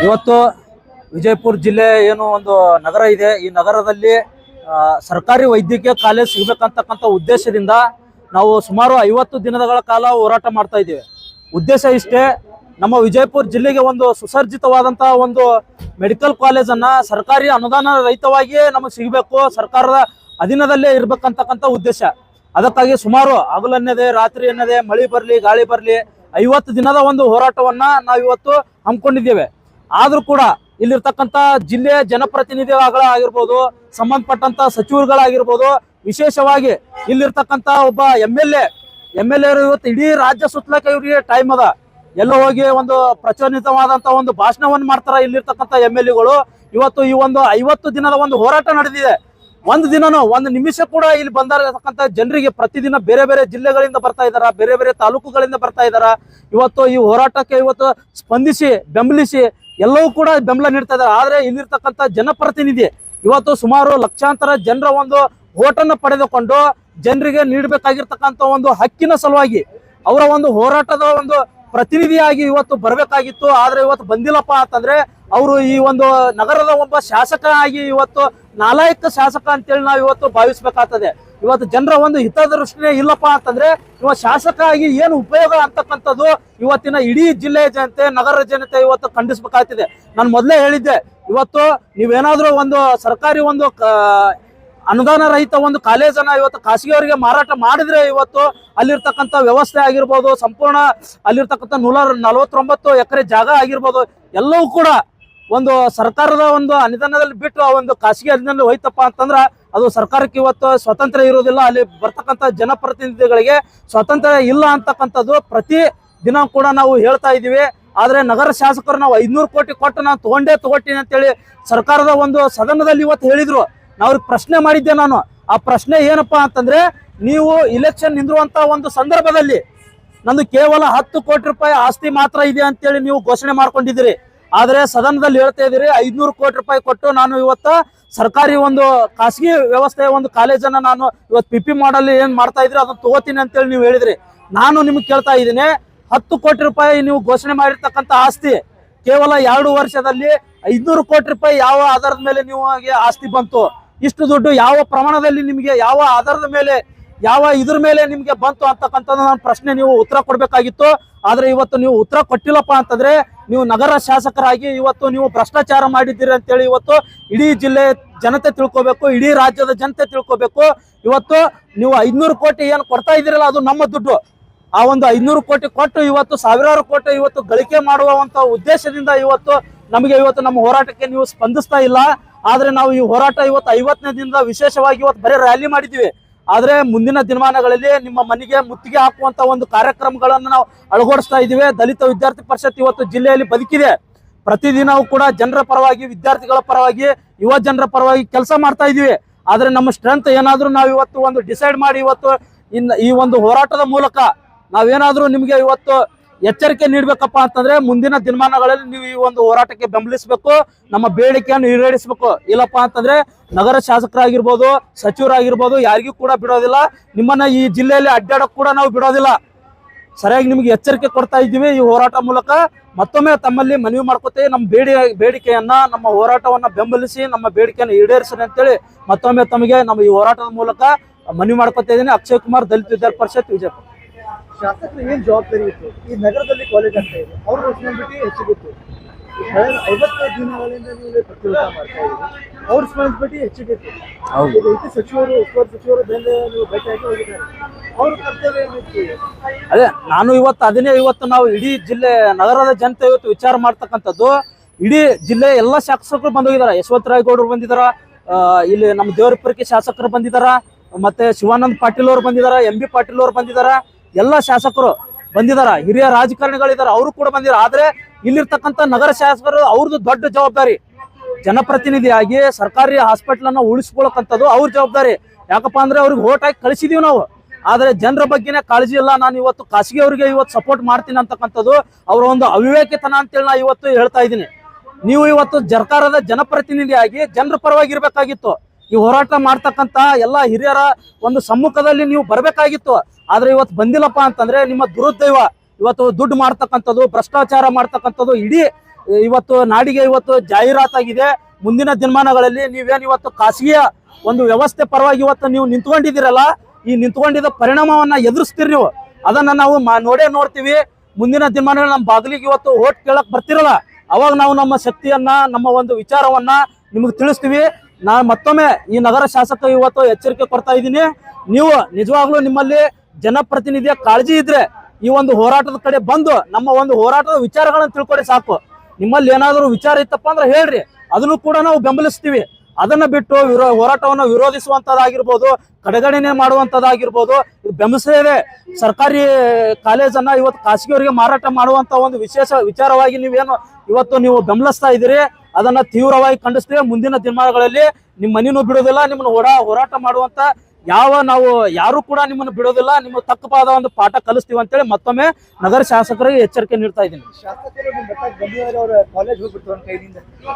ಇವತ್ತು ವಿಜಯಪುರ ಜಿಲ್ಲೆ ಏನು ಒಂದು ನಗರ ಇದೆ, ಈ ನಗರದಲ್ಲಿ ಸರ್ಕಾರಿ ವೈದ್ಯಕೀಯ ಕಾಲೇಜ್ ಸಿಗಬೇಕಂತಕ್ಕಂಥ ಉದ್ದೇಶದಿಂದ ನಾವು ಸುಮಾರು 50 ದಿನಗಳ ಕಾಲ ಹೋರಾಟ ಮಾಡ್ತಾ ಇದ್ದೀವಿ. ಉದ್ದೇಶ ಇಷ್ಟೇ, ನಮ್ಮ ವಿಜಯಪುರ ಜಿಲ್ಲೆಗೆ ಒಂದು ಸುಸರ್ಜಿತವಾದಂತಹ ಒಂದು ಮೆಡಿಕಲ್ ಕಾಲೇಜನ್ನ ಸರ್ಕಾರಿ ಅನುದಾನ ರಹಿತವಾಗಿಯೇ ನಮಗೆ ಸಿಗಬೇಕು, ಸರ್ಕಾರದ ಅಧೀನದಲ್ಲೇ ಇರಬೇಕಂತಕ್ಕಂಥ ಉದ್ದೇಶ. ಅದಕ್ಕಾಗಿ ಸುಮಾರು ಹಗಲನ್ನದೇ ರಾತ್ರಿ ಅನ್ನದೇ ಮಳೆ ಬರಲಿ ಗಾಳಿ ಬರಲಿ 50 ದಿನದ ಒಂದು ಹೋರಾಟವನ್ನ ನಾವು ಇವತ್ತು ಹಮ್ಮಿಕೊಂಡಿದ್ದೇವೆ. ಆದ್ರೂ ಕೂಡ ಇಲ್ಲಿರ್ತಕ್ಕಂಥ ಜಿಲ್ಲೆಯ ಜನಪ್ರತಿನಿಧಿಗಳಾಗಿರ್ಬೋದು, ಸಂಬಂಧಪಟ್ಟಂತ ಸಚಿವರುಗಳಾಗಿರ್ಬೋದು, ವಿಶೇಷವಾಗಿ ಇಲ್ಲಿರ್ತಕ್ಕಂಥ ಒಬ್ಬ ಎಮ್ ಎಲ್ ಎ ಇವತ್ತು ಇಡೀ ರಾಜ್ಯ ಸುತ್ತಲಕ್ಕೆ ಇವರಿಗೆ ಟೈಮ್ ಅದ. ಎಲ್ಲ ಹೋಗಿ ಒಂದು ಪ್ರಚೋದಿತವಾದಂತ ಒಂದು ಭಾಷಣವನ್ನು ಮಾಡ್ತಾರ ಇಲ್ಲಿರ್ತಕ್ಕಂಥ ಎಮ್ ಎಲ್ ಎಗಳು. ಇವತ್ತು ಈ ಒಂದು 50 ದಿನದ ಒಂದು ಹೋರಾಟ ನಡೆದಿದೆ. ಒಂದು ನಿಮಿಷ ಕೂಡ ಇಲ್ಲಿ ಬಂದಿರತಕ್ಕಂಥ ಜನರಿಗೆ ಪ್ರತಿದಿನ ಬೇರೆ ಬೇರೆ ಜಿಲ್ಲೆಗಳಿಂದ ಬರ್ತಾ ಇದಾರ, ಬೇರೆ ಬೇರೆ ತಾಲೂಕುಗಳಿಂದ ಬರ್ತಾ ಇದಾರ. ಇವತ್ತು ಈ ಹೋರಾಟಕ್ಕೆ ಇವತ್ತು ಸ್ಪಂದಿಸಿ ಬೆಂಬಲಿಸಿ ಎಲ್ಲವೂ ಕೂಡ ಬೆಂಬಲ ನೀಡ್ತಾ ಇದ್ದಾರೆ. ಆದ್ರೆ ಇಲ್ಲಿರ್ತಕ್ಕಂಥ ಜನಪ್ರತಿನಿಧಿ ಇವತ್ತು ಸುಮಾರು ಲಕ್ಷಾಂತರ ಜನರ ಒಂದು ಓಟನ್ನು ಪಡೆದುಕೊಂಡು ಜನರಿಗೆ ನೀಡಬೇಕಾಗಿರ್ತಕ್ಕಂಥ ಒಂದು ಹಕ್ಕಿನ ಸಲುವಾಗಿ ಅವರ ಒಂದು ಹೋರಾಟದ ಒಂದು ಪ್ರತಿನಿಧಿಯಾಗಿ ಇವತ್ತು ಬರಬೇಕಾಗಿತ್ತು. ಆದ್ರೆ ಇವತ್ತು ಬಂದಿಲ್ಲಪ್ಪ ಅಂತಂದ್ರೆ ಅವರು ಈ ಒಂದು ನಗರದ ಒಬ್ಬ ಶಾಸಕ ಆಗಿ ಇವತ್ತು ನಾಲಾಯಕ ಶಾಸಕ ಅಂತೇಳಿ ನಾವು ಇವತ್ತು ಭಾವಿಸ್ಬೇಕಾಗ್ತದೆ. ಇವತ್ತು ಜನರ ಒಂದು ಹಿತದೃಷ್ಟಿನೇ ಇಲ್ಲಪ್ಪ ಅಂತಂದ್ರೆ ಇವ ಶಾಸಕ ಆಗಿ ಏನು ಉಪಯೋಗ ಅಂತಕ್ಕಂಥದ್ದು ಇವತ್ತಿನ ಇಡೀ ಜಿಲ್ಲೆಯ ಜನತೆ, ನಗರ ಜನತೆ ಇವತ್ತು ಖಂಡಿಸ್ಬೇಕಾಗ್ತಿದೆ. ನಾನು ಮೊದಲೇ ಹೇಳಿದ್ದೆ, ಇವತ್ತು ನೀವೇನಾದ್ರೂ ಒಂದು ಸರ್ಕಾರಿ ಒಂದು ಅನುದಾನ ರಹಿತ ಒಂದು ಕಾಲೇಜನ್ನ ಇವತ್ತು ಖಾಸಗಿಯವರಿಗೆ ಮಾರಾಟ ಮಾಡಿದ್ರೆ ಇವತ್ತು ಅಲ್ಲಿರ್ತಕ್ಕಂಥ ವ್ಯವಸ್ಥೆ ಆಗಿರ್ಬೋದು, ಸಂಪೂರ್ಣ ಅಲ್ಲಿರ್ತಕ್ಕಂಥ 149 ಎಕರೆ ಜಾಗ ಆಗಿರ್ಬೋದು, ಎಲ್ಲವೂ ಕೂಡ ಒಂದು ಸರ್ಕಾರದ ಒಂದು ಅನುದಾನದಲ್ಲಿ ಬಿಟ್ಟು ಆ ಒಂದು ಖಾಸಗಿ ಅನುದಾನದಲ್ಲಿ ಹೋಯ್ತಪ್ಪ ಅಂತಂದ್ರ ಅದು ಸರ್ಕಾರಕ್ಕೆ ಇವತ್ತು ಸ್ವತಂತ್ರ ಇರೋದಿಲ್ಲ. ಅಲ್ಲಿ ಬರ್ತಕ್ಕಂಥ ಜನಪ್ರತಿನಿಧಿಗಳಿಗೆ ಸ್ವತಂತ್ರ ಇಲ್ಲ ಅಂತಕ್ಕಂಥದ್ದು ಪ್ರತಿ ದಿನ ಕೂಡ ನಾವು ಹೇಳ್ತಾ ಇದೀವಿ. ಆದ್ರೆ ನಗರ ಶಾಸಕರು ನಾವು 500 ಕೋಟಿ ಕೊಟ್ಟು ನಾನು ತಗೊಂಡಿನಿ ಅಂತೇಳಿ ಸರ್ಕಾರದ ಒಂದು ಸದನದಲ್ಲಿ ಇವತ್ತು ಹೇಳಿದ್ರು. ನಾವು ಪ್ರಶ್ನೆ ಮಾಡಿದ್ದೆ. ನಾನು ಆ ಪ್ರಶ್ನೆ ಏನಪ್ಪಾ ಅಂತಂದ್ರೆ, ನೀವು ಇಲೆಕ್ಷನ್ ನಿಂದಿರುವಂತ ಒಂದು ಸಂದರ್ಭದಲ್ಲಿ ನಂದು ಕೇವಲ 10 ಕೋಟಿ ರೂಪಾಯಿ ಆಸ್ತಿ ಮಾತ್ರ ಇದೆ ಅಂತೇಳಿ ನೀವು ಘೋಷಣೆ ಮಾಡ್ಕೊಂಡಿದ್ದೀರಿ. ಆದ್ರೆ ಸದನದಲ್ಲಿ ಹೇಳ್ತಾ ಇದ್ದೀರಿ 500 ಕೋಟಿ ರೂಪಾಯಿ ಕೊಟ್ಟು ನಾನು ಇವತ್ತು ಸರ್ಕಾರಿ ಒಂದು ಖಾಸಗಿ ವ್ಯವಸ್ಥೆಯ ಒಂದು ಕಾಲೇಜನ್ನ ನಾನು ಇವತ್ತು PP ಮಾಡಲ್ ಏನ್ ಮಾಡ್ತಾ ಇದ್ರಿ ಅದನ್ನ ತಗೋತೀನಿ ಅಂತೇಳಿ ನೀವು ಹೇಳಿದ್ರಿ. ನಾನು ನಿಮ್ಗೆ ಕೇಳ್ತಾ ಇದ್ದೀನಿ, 10 ಕೋಟಿ ರೂಪಾಯಿ ನೀವು ಘೋಷಣೆ ಮಾಡಿರ್ತಕ್ಕಂಥ ಆಸ್ತಿ ಕೇವಲ 2 ವರ್ಷದಲ್ಲಿ 500 ಕೋಟಿ ರೂಪಾಯಿ ಯಾವ ಆಧಾರದ ಮೇಲೆ ನೀವು ಆಸ್ತಿ ಬಂತು? ಇಷ್ಟು ದುಡ್ಡು ಯಾವ ಪ್ರಮಾಣದಲ್ಲಿ ನಿಮಗೆ, ಯಾವ ಆಧಾರದ ಮೇಲೆ, ಯಾವ ಇದ್ರ ಮೇಲೆ ನಿಮ್ಗೆ ಬಂತು ಅಂತಕ್ಕಂಥದ್ದು ನನ್ನ ಪ್ರಶ್ನೆ ನೀವು ಉತ್ತರ ಕೊಡ್ಬೇಕಾಗಿತ್ತು. ಆದ್ರೆ ಇವತ್ತು ನೀವು ಉತ್ತರ ಕೊಟ್ಟಿಲ್ಲಪ್ಪ ಅಂತಂದ್ರೆ ನೀವು ನಗರ ಶಾಸಕರಾಗಿ ಇವತ್ತು ನೀವು ಭ್ರಷ್ಟಾಚಾರ ಮಾಡಿದ್ದೀರಿ ಅಂತೇಳಿ ಇವತ್ತು ಇಡೀ ಜಿಲ್ಲೆ ಜನತೆ ತಿಳ್ಕೊಬೇಕು, ಇಡೀ ರಾಜ್ಯದ ಜನತೆ ತಿಳ್ಕೊಬೇಕು. ಇವತ್ತು ನೀವು 500 ಕೋಟಿ ಏನು ಕೊಡ್ತಾ ಇದ್ದೀರಲ್ಲ ಅದು ನಮ್ಮ ದುಡ್ಡು. ಆ ಒಂದು 500 ಕೋಟಿ ಕೊಟ್ಟು ಇವತ್ತು ಸಾವಿರಾರು ಕೋಟಿ ಇವತ್ತು ಗಳಿಕೆ ಮಾಡುವಂತ ಉದ್ದೇಶದಿಂದ ಇವತ್ತು ನಮಗೆ ಇವತ್ತು ನಮ್ಮ ಹೋರಾಟಕ್ಕೆ ನೀವು ಸ್ಪಂದಿಸ್ತಾ ಇಲ್ಲ. ಆದ್ರೆ ನಾವು ಈ ಹೋರಾಟ ಇವತ್ತು 50ನೇ ದಿನದ ವಿಶೇಷವಾಗಿ ಇವತ್ತು ಬರೀ ರ್ಯಾಲಿ ಮಾಡಿದ್ವಿ. ಆದ್ರೆ ಮುಂದಿನ ದಿನಮಾನಗಳಲ್ಲಿ ನಿಮ್ಮ ಮನೆಗೆ ಮುತ್ತಿಗೆ ಹಾಕುವಂತ ಒಂದು ಕಾರ್ಯಕ್ರಮಗಳನ್ನು ನಾವು ಅಳವಡಿಸ್ತಾ ಇದ್ದೀವಿ. ದಲಿತ ವಿದ್ಯಾರ್ಥಿ ಪರಿಷತ್ ಇವತ್ತು ಜಿಲ್ಲೆಯಲ್ಲಿ ಬದುಕಿದೆ. ಪ್ರತಿದಿನವೂ ಕೂಡ ಜನರ ಪರವಾಗಿ, ವಿದ್ಯಾರ್ಥಿಗಳ ಪರವಾಗಿ, ಯುವ ಜನರ ಪರವಾಗಿ ಕೆಲಸ ಮಾಡ್ತಾ ಇದೀವಿ. ಆದ್ರೆ ನಮ್ಮ ಸ್ಟ್ರೆಂತ್ ಏನಾದ್ರೂ ನಾವು ಇವತ್ತು ಒಂದು ಡಿಸೈಡ್ ಮಾಡಿ ಇವತ್ತು ಈ ಒಂದು ಹೋರಾಟದ ಮೂಲಕ ನಾವೇನಾದ್ರೂ ನಿಮ್ಗೆ ಇವತ್ತು ಎಚ್ಚರಿಕೆ ನೀಡಬೇಕಪ್ಪ ಅಂತಂದ್ರೆ ಮುಂದಿನ ದಿನಮಾನಗಳಲ್ಲಿ ನೀವು ಈ ಒಂದು ಹೋರಾಟಕ್ಕೆ ಬೆಂಬಲಿಸಬೇಕು, ನಮ್ಮ ಬೇಡಿಕೆಯನ್ನು ಈಡೇರಿಸಬೇಕು. ಇಲ್ಲಪ್ಪ ಅಂತಂದ್ರೆ ನಗರ ಶಾಸಕರಾಗಿರ್ಬೋದು, ಸಚಿವರಾಗಿರ್ಬೋದು, ಯಾರಿಗೂ ಕೂಡ ಬಿಡೋದಿಲ್ಲ. ನಿಮ್ಮನ್ನ ಈ ಜಿಲ್ಲೆಯಲ್ಲಿ ಅಡ್ಡಾಡಕ್ ಕೂಡ ನಾವು ಬಿಡೋದಿಲ್ಲ. ಸರಿಯಾಗಿ ನಿಮ್ಗೆ ಎಚ್ಚರಿಕೆ ಕೊಡ್ತಾ ಇದ್ದೀವಿ. ಈ ಹೋರಾಟ ಮೂಲಕ ಮತ್ತೊಮ್ಮೆ ತಮ್ಮಲ್ಲಿ ಮನವಿ ಮಾಡ್ಕೊತೇವೆ. ನಮ್ಮ ಬೇಡಿಕೆಯನ್ನ, ನಮ್ಮ ಹೋರಾಟವನ್ನ ಬೆಂಬಲಿಸಿ ನಮ್ಮ ಬೇಡಿಕೆಯನ್ನು ಈಡೇರಿಸಿ ಅಂತೇಳಿ ಮತ್ತೊಮ್ಮೆ ತಮಗೆ ನಮ್ಮ ಈ ಹೋರಾಟದ ಮೂಲಕ ಮನವಿ ಮಾಡ್ಕೊತಾ ಇದ್ದೀನಿ. ಅಕ್ಷಯ್ ಕುಮಾರ್, ದಲಿತ ವಿದ್ಯಾರ್ಥಿ ಪರಿಷತ್, ವಿಜಯಪುರ. ಶಾಸಕರು ಏನ್ ಜವಾಬ್ದಾರಿ ಇತ್ತು? ಈ ನಗರದಲ್ಲಿ ಕಾಲೇಜ್ ಅಂತ ಇದೆ, ಅವ್ರ ರೆಸ್ಪಾನ್ಸಿಬಿಲಿಟಿ ಹೆಚ್ಚಿಗಿತ್ತು. 50 ದಿನಗಳಿಂದ ನೀವು ಪ್ರತಿಭಟನೆ ಮಾಡ್ತಾ ಇದ್ದೀರಿ, ಅವ್ರ ರೆಸ್ಪಾನ್ಸಿಬಿಲಿಟಿ ಹೆಚ್ಚಿಗಿತ್ತು. ಸಚಿವರು, ಉಸ್ತುವಾರಿ ಸಚಿವರು ಬೇರೆ ನೀವು ಭೇಟಿಯಾಗಿ ಹೋಗಿದ್ದಾರೆ, ಅವ್ರ ಕರ್ತವ್ಯ ಏನಿತ್ತು? ಅದೇ ನಾನು ಇವತ್ತು ನಾವು ಇಡೀ ಜಿಲ್ಲೆ ನಗರದ ಜನತೆ ಇವತ್ತು ವಿಚಾರ ಮಾಡ್ತಕ್ಕಂಥದ್ದು. ಇಡೀ ಜಿಲ್ಲೆ ಎಲ್ಲ ಶಾಸಕರು ಬಂದೋಗಿದಾರ. ಯಶವಂತರಾಯ ಗೌಡರು ಬಂದಿದಾರ, ಇಲ್ಲಿ ನಮ್ಮ ದೇವರಪುರಕ್ಕೆ ಶಾಸಕರು ಬಂದಿದಾರ, ಮತ್ತೆ ಶಿವಾನಂದ ಪಾಟೀಲ್ ಅವರು ಬಂದಿದಾರ, MB ಪಾಟೀಲ್ ಅವರು ಬಂದಿದಾರ, ಎಲ್ಲ ಶಾಸಕರು ಬಂದಿದಾರ, ಹಿರಿಯ ರಾಜಕಾರಣಿಗಳಿದಾರ, ಅವರು ಕೂಡ ಬಂದಿದ್ದಾರೆ. ಆದ್ರೆ ಇಲ್ಲಿರ್ತಕ್ಕಂಥ ನಗರ ಶಾಸಕರು ಅವ್ರದ್ದು ದೊಡ್ಡ ಜವಾಬ್ದಾರಿ. ಜನಪ್ರತಿನಿಧಿಯಾಗಿ ಸರ್ಕಾರಿ ಹಾಸ್ಪಿಟಲ್ ಅನ್ನ ಉಳಿಸ್ಕೊಳಕ್ಕಂಥದ್ದು ಅವ್ರ ಜವಾಬ್ದಾರಿ. ಯಾಕಪ್ಪ ಅಂದ್ರೆ ಅವ್ರಿಗೆ ಓಟ್ ಹಾಕಿ ಕಳಿಸಿದೀವಿ ನಾವು. ಆದ್ರೆ ಜನರ ಬಗ್ಗೆನೇ ಕಾಳಜಿ ಇಲ್ಲ. ನಾನು ಇವತ್ತು ಖಾಸಗಿಯವರಿಗೆ ಇವತ್ತು ಸಪೋರ್ಟ್ ಮಾಡ್ತೀನಿ ಅಂತಕ್ಕಂಥದ್ದು ಅವರ ಒಂದು ಅವಿವೇಕಿತನ ಅಂತೇಳಿ ನಾ ಇವತ್ತು ಹೇಳ್ತಾ ಇದ್ದೀನಿ. ನೀವು ಇವತ್ತು ಸರ್ಕಾರದ ಜನಪ್ರತಿನಿಧಿಯಾಗಿ ಜನರ ಪರವಾಗಿ ಇರ್ಬೇಕಾಗಿತ್ತು. ಈ ಹೋರಾಟ ಮಾಡ್ತಕ್ಕಂತ ಎಲ್ಲ ಹಿರಿಯರ ಒಂದು ಸಮ್ಮುಖದಲ್ಲಿ ನೀವು ಬರಬೇಕಾಗಿತ್ತು. ಆದ್ರೆ ಇವತ್ತು ಬಂದಿಲ್ಲಪ್ಪ ಅಂತಂದ್ರೆ ನಿಮ್ಮ ದುರುದೈವ. ಇವತ್ತು ದುಡ್ಡು ಮಾಡ್ತಕ್ಕಂಥದ್ದು, ಭ್ರಷ್ಟಾಚಾರ ಮಾಡ್ತಕ್ಕಂಥದ್ದು ಇಡೀ ಇವತ್ತು ನಾಡಿಗೆ ಇವತ್ತು ಜಾಹೀರಾತಾಗಿದೆ. ಮುಂದಿನ ದಿನಮಾನಗಳಲ್ಲಿ ನೀವೇನು ಇವತ್ತು ಖಾಸಗಿಯ ಒಂದು ವ್ಯವಸ್ಥೆ ಪರವಾಗಿ ಇವತ್ತು ನೀವು ನಿಂತ್ಕೊಂಡಿದ್ದೀರಲ್ಲ, ಈ ನಿಂತ್ಕೊಂಡಿದ್ದ ಪರಿಣಾಮವನ್ನ ಎದುರಿಸ್ತೀರಿ ನೀವು. ಅದನ್ನ ನಾವು ನೋಡ್ತೀವಿ. ಮುಂದಿನ ದಿನಮಾನಗಳಲ್ಲಿ ನಮ್ಮ ಬಾಗಿಲಿಗೆ ಇವತ್ತು ಓಟ್ ಕೇಳಕ್ ಬರ್ತಿರಲ್ಲ, ಅವಾಗ ನಾವು ನಮ್ಮ ಶಕ್ತಿಯನ್ನ, ನಮ್ಮ ಒಂದು ವಿಚಾರವನ್ನ ನಿಮಗೆ ತಿಳಿಸ್ತೀವಿ. ನಾನು ಮತ್ತೊಮ್ಮೆ ಈ ನಗರ ಶಾಸಕ ಇವತ್ತು ಎಚ್ಚರಿಕೆ ಕೊಡ್ತಾ ಇದ್ದೀನಿ. ನೀವು ನಿಜವಾಗ್ಲೂ ನಿಮ್ಮಲ್ಲಿ ಜನಪ್ರತಿನಿಧಿಯ ಕಾಳಜಿ ಇದ್ರೆ ಈ ಒಂದು ಹೋರಾಟದ ಕಡೆ ಬಂದು ನಮ್ಮ ಒಂದು ಹೋರಾಟದ ವಿಚಾರಗಳನ್ನು ತಿಳ್ಕೊಳ್ಳಿ ಸಾಕು. ನಿಮ್ಮಲ್ಲಿ ಏನಾದರೂ ವಿಚಾರ ಇತ್ತಪ್ಪ ಅಂದ್ರೆ ಹೇಳ್ರಿ, ಅದನ್ನು ಕೂಡ ನಾವು ಬೆಂಬಲಿಸ್ತೀವಿ. ಅದನ್ನ ಬಿಟ್ಟು ಹೋರಾಟವನ್ನು ವಿರೋಧಿಸುವಂತದ್ದಾಗಿರ್ಬೋದು, ಕಡೆಗಣನೆ ಮಾಡುವಂತದ್ದಾಗಿರ್ಬೋದು, ಇದು ಬೆಂಬಲಿಸದೇ ಸರ್ಕಾರಿ ಕಾಲೇಜನ್ನ ಇವತ್ತು ಖಾಸಗಿಯವರಿಗೆ ಮಾರಾಟ ಮಾಡುವಂತ ಒಂದು ವಿಶೇಷ ವಿಚಾರವಾಗಿ ನೀವೇನು ಇವತ್ತು ನೀವು ಬೆಂಬಲಿಸ್ತಾ ಇದ್ದೀರಿ, ಅದನ್ನ ತೀವ್ರವಾಗಿ ಖಂಡಿಸ್ತೀವಿ. ಮುಂದಿನ ದಿನಮಾನಗಳಲ್ಲಿ ನಿಮ್ಮ ಮನೆಯೂ ಬಿಡೋದಿಲ್ಲ, ನಿಮ್ಮನ್ನು ಹೋರಾಟ ಮಾಡುವಂತ ನಾವು ಯಾರು ಕೂಡ ನಿಮ್ಮನ್ನು ಬಿಡೋದಿಲ್ಲ. ನಿಮ್ಮ ತಕ್ಕವಾದ ಒಂದು ಪಾಠ ಕಲಿಸ್ತೀವಿ ಅಂತೇಳಿ ಮತ್ತೊಮ್ಮೆ ನಗರ ಶಾಸಕರಿಗೆ ಎಚ್ಚರಿಕೆ ನೀಡ್ತಾ ಇದ್ದೀನಿ.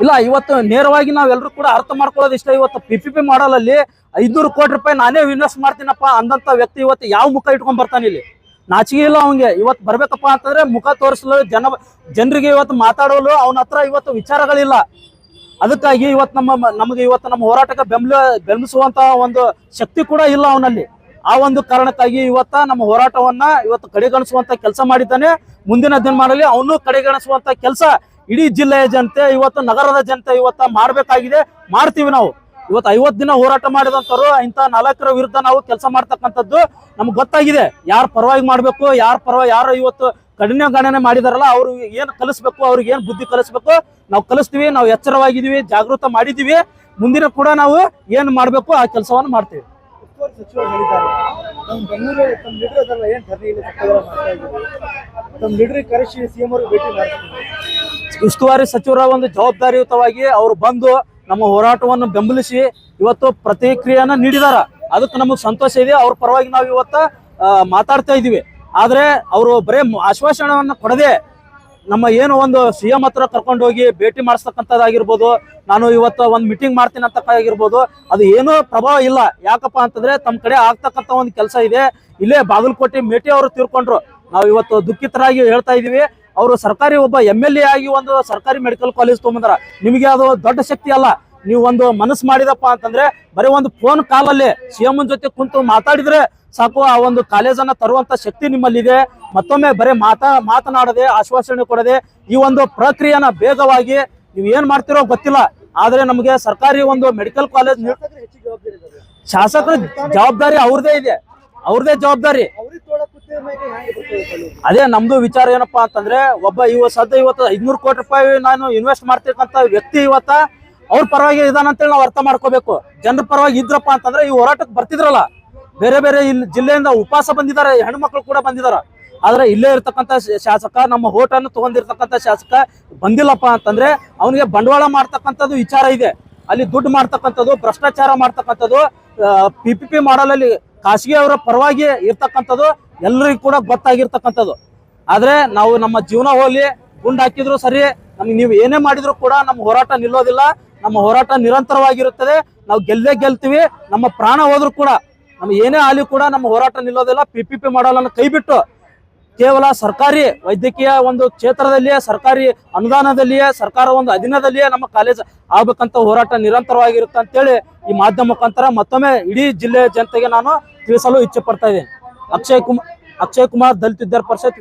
ಇಲ್ಲ, ಇವತ್ತು ನೇರವಾಗಿ ನಾವೆಲ್ಲರೂ ಕೂಡ ಅರ್ಥ ಮಾಡ್ಕೊಳ್ಳೋದು ಇಷ್ಟ. ಇವತ್ತು PPP ಮಾಡಲ್ ಅಲ್ಲಿ 500 ಕೋಟಿ ರೂಪಾಯಿ ನಾನೇ ಇನ್ವೆಸ್ಟ್ ಮಾಡ್ತೀನಪ್ಪ ಅಂದಂತ ವ್ಯಕ್ತಿ ಇವತ್ತು ಯಾವ ಮುಖ ಇಟ್ಕೊಂಡ್ ಬರ್ತಾನೆ ಇಲ್ಲಿ? ನಾಚಿಕೆ ಇಲ್ಲ ಅವಂಗೆ. ಇವತ್ತು ಬರ್ಬೇಕಪ್ಪ ಅಂತಂದ್ರೆ ಮುಖ ತೋರಿಸಲು ಜನರಿಗೆ ಇವತ್ತು ಮಾತಾಡಲು ಅವನ ಹತ್ರ ಇವತ್ತು ವಿಚಾರಗಳಿಲ್ಲ. ಅದಕ್ಕಾಗಿ ಇವತ್ತು ನಮಗೆ ಇವತ್ತು ನಮ್ಮ ಹೋರಾಟಕ್ಕೆ ಬೆಂಬಲಿಸುವಂತ ಒಂದು ಶಕ್ತಿ ಕೂಡ ಇಲ್ಲ ಅವನಲ್ಲಿ. ಆ ಒಂದು ಕಾರಣಕ್ಕಾಗಿ ಇವತ್ತ ನಮ್ಮ ಹೋರಾಟವನ್ನ ಇವತ್ತು ಕಡೆಗಣಿಸುವಂತ ಕೆಲಸ ಮಾಡಿದ್ದಾನೆ. ಮುಂದಿನ ದಿನಮಾನದಲ್ಲಿ ಅವನು ಕಡೆಗಣಿಸುವಂತ ಕೆಲಸ ಇಡೀ ಜಿಲ್ಲೆಯ ಜನತೆ, ಇವತ್ತು ನಗರದ ಜನತೆ ಇವತ್ತ ಮಾಡಬೇಕಾಗಿದೆ. ಮಾಡ್ತೀವಿ ನಾವು. ಇವತ್ತು 50 ದಿನ ಹೋರಾಟ ಮಾಡಿದಂತರು ಇಂಥ 4ರ ವಿರುದ್ಧ ನಾವು ಕೆಲಸ ಮಾಡ್ತಕ್ಕಂಥದ್ದು ನಮ್ಗೆ ಗೊತ್ತಾಗಿದೆ. ಯಾರ ಪರವಾಗಿ ಮಾಡ್ಬೇಕು, ಯಾರು ಇವತ್ತು ಕಡಿಮೆ ಗಣನೆ ಮಾಡಿದಾರಲ್ಲ ಅವ್ರು ಏನ್ ಕಲಿಸ್ಬೇಕು, ಅವ್ರಿಗೆ ಏನ್ ಬುದ್ಧಿ ಕಲಿಸ್ಬೇಕು ನಾವು ಕಲಿಸ್ತೀವಿ. ನಾವು ಎಚ್ಚರವಾಗಿದ್ದೀವಿ, ಜಾಗೃತ ಮಾಡಿದೀವಿ. ಮುಂದಿನ ಕೂಡ ನಾವು ಏನ್ ಮಾಡ್ಬೇಕು ಆ ಕೆಲಸವನ್ನು ಮಾಡ್ತೀವಿ. ಸಚಿವರು ಹೇಳಿದ್ದಾರೆ, ನಮ್ಮ ಬೆಂಗಳೂರು ತಮ್ಮ ಲೀಡರ್ ಅದಲ್ಲ, ಏನ್ ಧರಣಿ ಇಲ್ಲ, ತಮ್ಮ ಲೀಡರ್ ಕರೆಸಿ CM ಅವ್ರಿಗೆ ಭೇಟಿ ಮಾಡ್ತೀವಿ. ಉಸ್ತುವಾರಿ ಸಚಿವರ ಒಂದು ಜವಾಬ್ದಾರಿಯುತವಾಗಿ ಅವರು ಬಂದು ನಮ್ಮ ಹೋರಾಟವನ್ನು ಬೆಂಬಲಿಸಿ ಇವತ್ತು ಪ್ರತಿಕ್ರಿಯೆಯನ್ನ ನೀಡಿದಾರ. ಅದಕ್ಕೆ ನಮಗೆ ಸಂತೋಷ ಇದೆ. ಅವ್ರ ಪರವಾಗಿ ನಾವು ಇವತ್ತ ಮಾತಾಡ್ತಾ ಇದೀವಿ. ಆದ್ರೆ ಅವರು ಬರೇ ಆಶ್ವಾಸನೆಯನ್ನ ಕೊಡದೆ ನಮ್ಮ ಏನು ಒಂದು CM ಹತ್ರ ಕರ್ಕೊಂಡು ಹೋಗಿ ಭೇಟಿ ಮಾಡಿಸ್ತಕ್ಕಂಥದ್ದಾಗಿರ್ಬೋದು, ನಾನು ಇವತ್ತು ಒಂದು ಮೀಟಿಂಗ್ ಮಾಡ್ತೀನಿ ಅಂತ ಆಗಿರ್ಬೋದು, ಅದು ಏನೂ ಪ್ರಭಾವ ಇಲ್ಲ. ಯಾಕಪ್ಪ ಅಂತಂದ್ರೆ ತಮ್ಮ ಕಡೆ ಆಗ್ತಕ್ಕಂಥ ಒಂದು ಕೆಲಸ ಇದೆ. ಇಲ್ಲೇ ಬಾಗಲಕೋಟೆ ಮೇಟಿ ಅವರು ತೀರ್ಕೊಂಡ್ರು. ನಾವು ಇವತ್ತು ದುಃಖಿತರಾಗಿ ಹೇಳ್ತಾ ಇದೀವಿ. ಅವರು ಸರ್ಕಾರಿ ಒಬ್ಬ MLA ಆಗಿ ಒಂದು ಸರ್ಕಾರಿ ಮೆಡಿಕಲ್ ಕಾಲೇಜ್ ತೊಗೊಂಬಂದ್ರ. ನಿಮಗೆ ಅದು ದೊಡ್ಡ ಶಕ್ತಿ ಅಲ್ಲ. ನೀವು ಒಂದು ಮನಸ್ಸು ಮಾಡಿದಪ್ಪ ಅಂತಂದ್ರೆ ಬರೀ ಒಂದು ಫೋನ್ ಕಾಲಲ್ಲಿ CM ಜೊತೆ ಕುಂತು ಮಾತಾಡಿದ್ರೆ ಸಾಕು, ಆ ಒಂದು ಕಾಲೇಜನ್ನ ತರುವಂತ ಶಕ್ತಿ ನಿಮ್ಮಲ್ಲಿದೆ. ಮತ್ತೊಮ್ಮೆ ಬರೀ ಮಾತನಾಡದೆ, ಆಶ್ವಾಸನೆ ಕೊಡದೆ ಈ ಒಂದು ಪ್ರಕ್ರಿಯೆನ ಬೇಗವಾಗಿ ನೀವು ಏನ್ ಮಾಡ್ತಿರೋ ಗೊತ್ತಿಲ್ಲ. ಆದ್ರೆ ನಮಗೆ ಸರ್ಕಾರಿ ಒಂದು ಮೆಡಿಕಲ್ ಕಾಲೇಜ್ ಶಾಸಕರ ಜವಾಬ್ದಾರಿ ಅವ್ರದೇ ಇದೆ, ಅವ್ರದೇ ಜವಾಬ್ದಾರಿ. ಅದೇ ನಮ್ದು ವಿಚಾರ ಏನಪ್ಪಾ ಅಂತಂದ್ರೆ, ಒಬ್ಬ ಇವತ್ತು 500 ಕೋಟಿ ರೂಪಾಯಿ ನಾನು ಇನ್ವೆಸ್ಟ್ ಮಾಡ್ತಿರ್ತಕ್ಕಂಥ ವ್ಯಕ್ತಿ ಇವತ್ತ ಅವ್ರ ಪರವಾಗಿ ಇದಾನಂತೇಳಿ ನಾವು ಅರ್ಥ ಮಾಡ್ಕೋಬೇಕು. ಜನರ ಪರವಾಗಿ ಇದ್ರಪ್ಪ ಅಂತಂದ್ರೆ ಈ ಹೋರಾಟಕ್ಕೆ ಬರ್ತಿದ್ರಲ್ಲ. ಬೇರೆ ಬೇರೆ ಇಲ್ಲಿ ಜಿಲ್ಲೆಯಿಂದ ಉಪವಾಸ ಬಂದಿದ್ದಾರೆ, ಹೆಣ್ಮಕ್ಳು ಕೂಡ ಬಂದಿದ್ದಾರೆ. ಆದ್ರೆ ಇಲ್ಲೇ ಇರ್ತಕ್ಕಂಥ ಶಾಸಕ, ನಮ್ಮ ಓಟನ್ನು ತಗೊಂಡಿರ್ತಕ್ಕಂಥ ಶಾಸಕ ಬಂದಿಲ್ಲಪ್ಪ ಅಂತಂದ್ರೆ ಅವನಿಗೆ ಬಂಡವಾಳ ಮಾಡ್ತಕ್ಕಂಥದ್ದು ವಿಚಾರ ಇದೆ. ಅಲ್ಲಿ ದುಡ್ಡು ಮಾಡ್ತಕ್ಕಂಥದ್ದು, ಭ್ರಷ್ಟಾಚಾರ ಮಾಡ್ತಕ್ಕಂಥದ್ದು, PPP ಮಾಡಲಲ್ಲಿ ಖಾಸಗಿ ಅವರ ಪರವಾಗಿ ಇರ್ತಕ್ಕಂಥದ್ದು ಎಲ್ಲರಿಗೂ ಕೂಡ ಗೊತ್ತಾಗಿರ್ತಕ್ಕಂಥದ್ದು. ಆದ್ರೆ ನಾವು ನಮ್ಮ ಜೀವನ ಹೋಗ್ಲಿ, ಗುಂಡು ಹಾಕಿದ್ರು ಸರಿ, ನಮ್ಗೆ ನೀವು ಏನೇ ಮಾಡಿದ್ರು ಕೂಡ ನಮ್ಮ ಹೋರಾಟ ನಿಲ್ಲೋದಿಲ್ಲ. ನಮ್ಮ ಹೋರಾಟ ನಿರಂತರವಾಗಿರುತ್ತದೆ. ನಾವು ಗೆಲ್ತೀವಿ. ನಮ್ಮ ಪ್ರಾಣ ಹೋದ್ರು ಕೂಡ, ನಮ್ಗೆ ಏನೇ ಆಗಲಿ ಕೂಡ ನಮ್ಮ ಹೋರಾಟ ನಿಲ್ಲೋದಿಲ್ಲ. PPP ಮಾಡಲನ್ನು ಕೈ ಬಿಟ್ಟು ಕೇವಲ ಸರ್ಕಾರಿ ವೈದ್ಯಕೀಯ ಒಂದು ಕ್ಷೇತ್ರದಲ್ಲಿಯೇ, ಸರ್ಕಾರಿ ಅನುದಾನದಲ್ಲಿಯೇ, ಸರ್ಕಾರ ಒಂದು ಅಧೀನದಲ್ಲಿಯೇ ನಮ್ಮ ಕಾಲೇಜ್ ಆಗ್ಬೇಕಂತ ಹೋರಾಟ ನಿರಂತರವಾಗಿರುತ್ತೆ ಅಂತೇಳಿ ಈ ಮಾಧ್ಯಮ ಮುಖಾಂತರ ಮತ್ತೊಮ್ಮೆ ಇಡೀ ಜಿಲ್ಲೆಯ ಜನತೆಗೆ ನಾನು ತಿಳಿಸಲು ಇಚ್ಛೆ ಪಡ್ತಾ ಇದ್ದೇನೆ. ಅಕ್ಷಯ್ ಕುಮಾರ್, ದಲಿತ ವಿದ್ಯಾರ್ಥಿ ಪರಿಷತ್.